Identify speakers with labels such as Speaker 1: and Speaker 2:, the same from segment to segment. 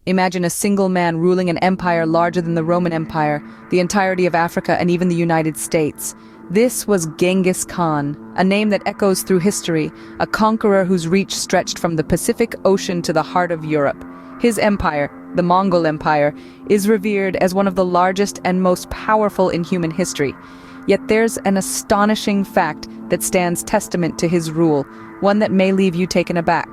Speaker 1: Imagine a single man ruling an empire larger than the Roman Empire, the entirety of Africa, and even the United States. This was Genghis Khan, a name that echoes through history, a conqueror whose reach stretched from the Pacific Ocean to the heart of Europe. His empire, the Mongol Empire, is revered as one of the largest and most powerful in human history. Yet there's an astonishing fact that stands testament to his rule, one that may leave you taken aback.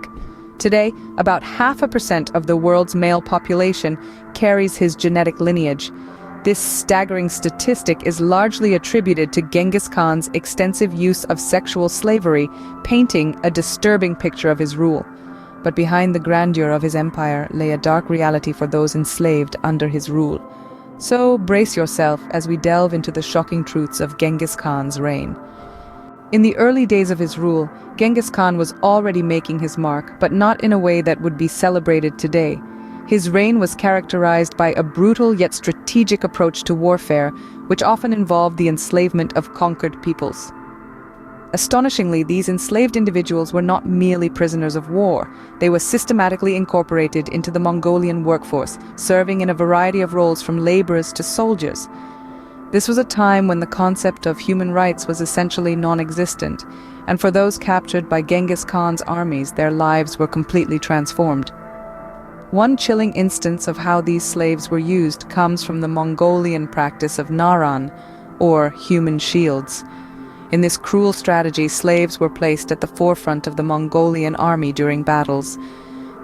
Speaker 1: Today, about 0.5% of the world's male population carries his genetic lineage. This staggering statistic is largely attributed to Genghis Khan's extensive use of sexual slavery, painting a disturbing picture of his rule. But behind the grandeur of his empire lay a dark reality for those enslaved under his rule. So brace yourself as we delve into the shocking truths of Genghis Khan's reign. In the early days of his rule, Genghis Khan was already making his mark, but not in a way that would be celebrated today. His reign was characterized by a brutal yet strategic approach to warfare, which often involved the enslavement of conquered peoples. Astonishingly, these enslaved individuals were not merely prisoners of war. They were systematically incorporated into the Mongolian workforce, serving in a variety of roles from laborers to soldiers. This was a time when the concept of human rights was essentially non-existent, and for those captured by Genghis Khan's armies, their lives were completely transformed. One chilling instance of how these slaves were used comes from the Mongolian practice of naran, or human shields. In this cruel strategy, slaves were placed at the forefront of the Mongolian army during battles.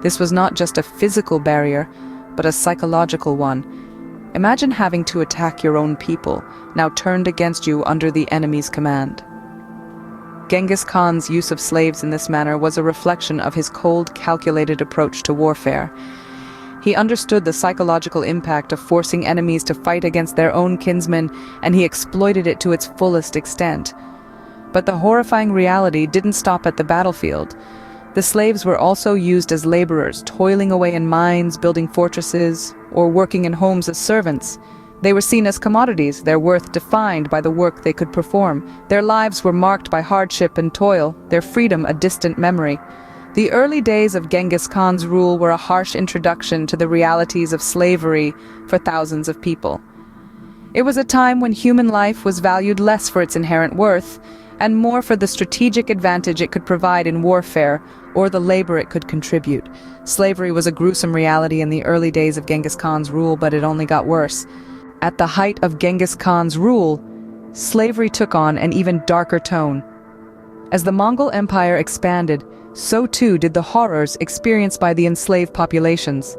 Speaker 1: This was not just a physical barrier, but a psychological one. Imagine having to attack your own people, now turned against you under the enemy's command. Genghis Khan's use of slaves in this manner was a reflection of his cold, calculated approach to warfare. He understood the psychological impact of forcing enemies to fight against their own kinsmen, and he exploited it to its fullest extent. But the horrifying reality didn't stop at the battlefield. The slaves were also used as laborers, toiling away in mines, building fortresses, or working in homes as servants. They were seen as commodities, their worth defined by the work they could perform. Their lives were marked by hardship and toil, their freedom a distant memory. The early days of Genghis Khan's rule were a harsh introduction to the realities of slavery for thousands of people. It was a time when human life was valued less for its inherent worth, and more for the strategic advantage it could provide in warfare or the labor it could contribute. Slavery was a gruesome reality in the early days of Genghis Khan's rule, but it only got worse. At the height of Genghis Khan's rule, slavery took on an even darker tone. As the Mongol Empire expanded, so too did the horrors experienced by the enslaved populations.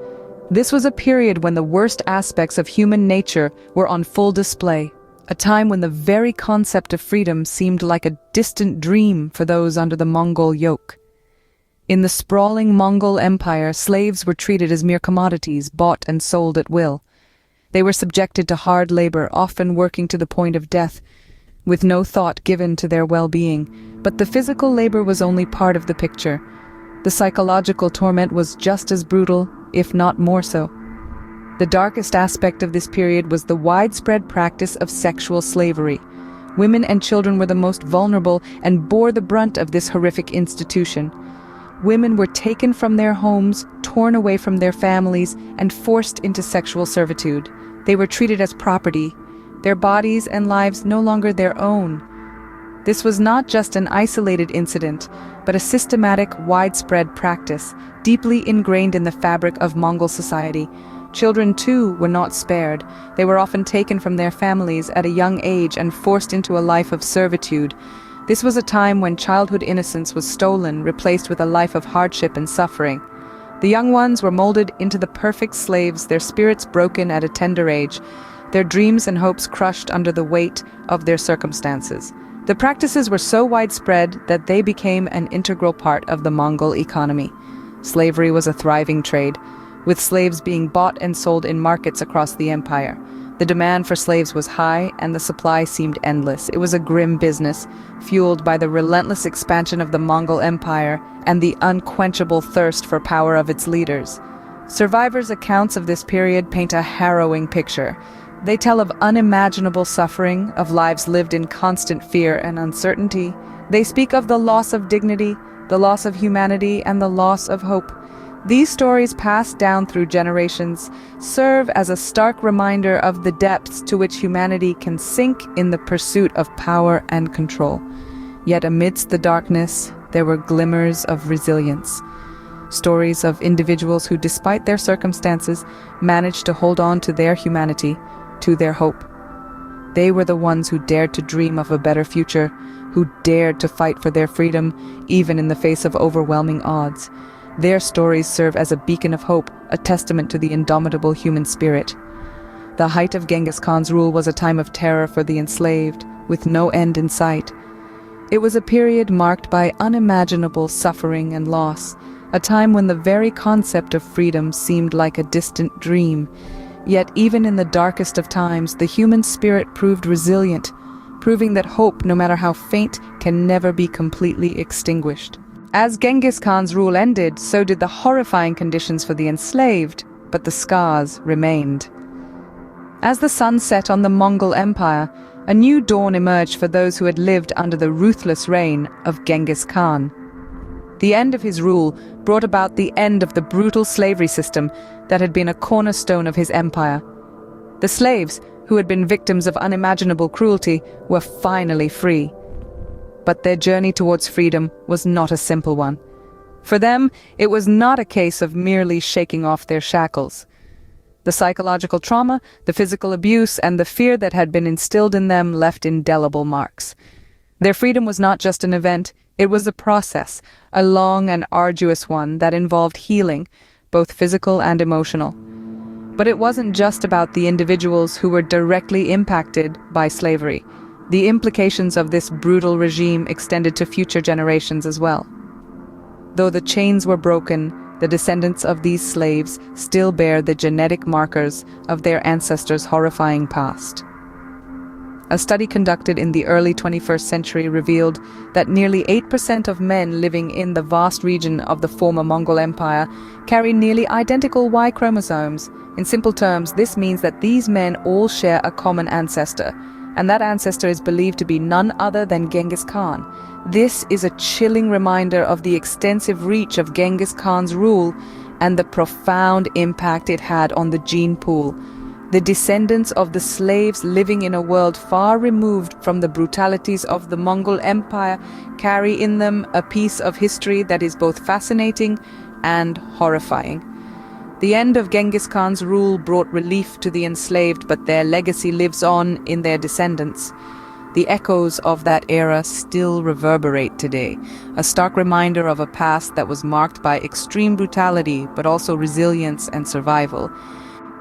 Speaker 1: This was a period when the worst aspects of human nature were on full display. A time when the very concept of freedom seemed like a distant dream for those under the Mongol yoke. In the sprawling Mongol Empire, slaves were treated as mere commodities, bought and sold at will. They were subjected to hard labor, often working to the point of death, with no thought given to their well-being. But the physical labor was only part of the picture. The psychological torment was just as brutal, if not more so. The darkest aspect of this period was the widespread practice of sexual slavery. Women and children were the most vulnerable and bore the brunt of this horrific institution. Women were taken from their homes, torn away from their families, and forced into sexual servitude. They were treated as property, their bodies and lives no longer their own. This was not just an isolated incident, but a systematic, widespread practice, deeply ingrained in the fabric of Mongol society. Children, too, were not spared. They were often taken from their families at a young age and forced into a life of servitude. This was a time when childhood innocence was stolen, replaced with a life of hardship and suffering. The young ones were molded into the perfect slaves, their spirits broken at a tender age, their dreams and hopes crushed under the weight of their circumstances. The practices were so widespread that they became an integral part of the Mongol economy. Slavery was a thriving trade, with slaves being bought and sold in markets across the empire. The demand for slaves was high, and the supply seemed endless. It was a grim business, fueled by the relentless expansion of the Mongol Empire and the unquenchable thirst for power of its leaders. Survivors' accounts of this period paint a harrowing picture. They tell of unimaginable suffering, of lives lived in constant fear and uncertainty. They speak of the loss of dignity, the loss of humanity, and the loss of hope. These stories, passed down through generations, serve as a stark reminder of the depths to which humanity can sink in the pursuit of power and control. Yet amidst the darkness, there were glimmers of resilience. Stories of individuals who, despite their circumstances, managed to hold on to their humanity, to their hope. They were the ones who dared to dream of a better future, who dared to fight for their freedom, even in the face of overwhelming odds. Their stories serve as a beacon of hope, a testament to the indomitable human spirit. The height of Genghis Khan's rule was a time of terror for the enslaved, with no end in sight. It was a period marked by unimaginable suffering and loss, a time when the very concept of freedom seemed like a distant dream. Yet even in the darkest of times, the human spirit proved resilient, proving that hope, no matter how faint, can never be completely extinguished. As Genghis Khan's rule ended, so did the horrifying conditions for the enslaved, but the scars remained. As the sun set on the Mongol Empire, a new dawn emerged for those who had lived under the ruthless reign of Genghis Khan. The end of his rule brought about the end of the brutal slavery system that had been a cornerstone of his empire. The slaves, who had been victims of unimaginable cruelty, were finally free. But their journey towards freedom was not a simple one. For them, it was not a case of merely shaking off their shackles. The psychological trauma, the physical abuse, and the fear that had been instilled in them left indelible marks. Their freedom was not just an event, it was a process, a long and arduous one that involved healing, both physical and emotional. But it wasn't just about the individuals who were directly impacted by slavery. The implications of this brutal regime extended to future generations as well. Though the chains were broken, the descendants of these slaves still bear the genetic markers of their ancestors' horrifying past. A study conducted in the early 21st century revealed that nearly 8% of men living in the vast region of the former Mongol Empire carry nearly identical Y chromosomes. In simple terms, this means that these men all share a common ancestor, and that ancestor is believed to be none other than Genghis Khan. This is a chilling reminder of the extensive reach of Genghis Khan's rule and the profound impact it had on the gene pool. The descendants of the slaves living in a world far removed from the brutalities of the Mongol Empire carry in them a piece of history that is both fascinating and horrifying. The end of Genghis Khan's rule brought relief to the enslaved, but their legacy lives on in their descendants. The echoes of that era still reverberate today, a stark reminder of a past that was marked by extreme brutality, but also resilience and survival.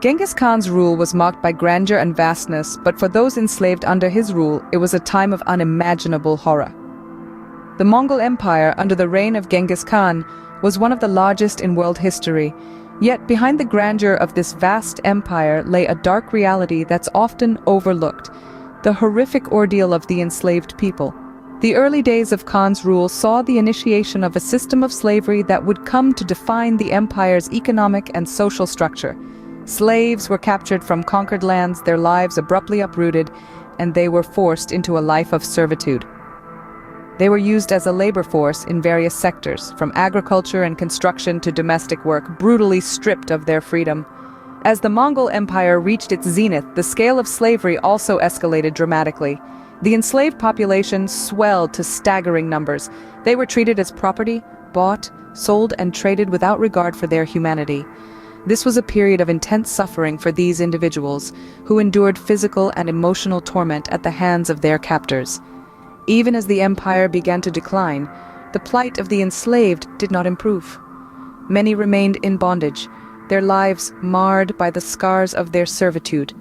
Speaker 1: Genghis Khan's rule was marked by grandeur and vastness, but for those enslaved under his rule, it was a time of unimaginable horror. The Mongol Empire, under the reign of Genghis Khan, was one of the largest in world history. Yet behind the grandeur of this vast empire lay a dark reality that's often overlooked: the horrific ordeal of the enslaved people. The early days of Khan's rule saw the initiation of a system of slavery that would come to define the empire's economic and social structure. Slaves were captured from conquered lands, their lives abruptly uprooted, and they were forced into a life of servitude. They were used as a labor force in various sectors, from agriculture and construction to domestic work, brutally stripped of their freedom. As the Mongol Empire reached its zenith, the scale of slavery also escalated dramatically. The enslaved population swelled to staggering numbers. They were treated as property, bought, sold, and traded without regard for their humanity. This was a period of intense suffering for these individuals, who endured physical and emotional torment at the hands of their captors. Even as the empire began to decline, the plight of the enslaved did not improve. Many remained in bondage, their lives marred by the scars of their servitude.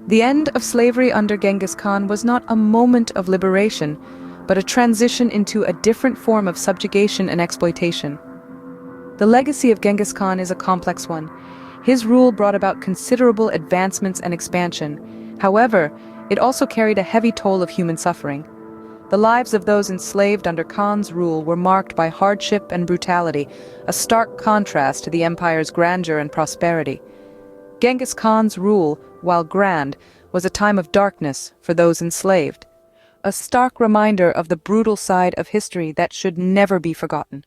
Speaker 1: The end of slavery under Genghis Khan was not a moment of liberation, but a transition into a different form of subjugation and exploitation. The legacy of Genghis Khan is a complex one. His rule brought about considerable advancements and expansion. However, it also carried a heavy toll of human suffering. The lives of those enslaved under Khan's rule were marked by hardship and brutality, a stark contrast to the empire's grandeur and prosperity. Genghis Khan's rule, while grand, was a time of darkness for those enslaved, a stark reminder of the brutal side of history that should never be forgotten.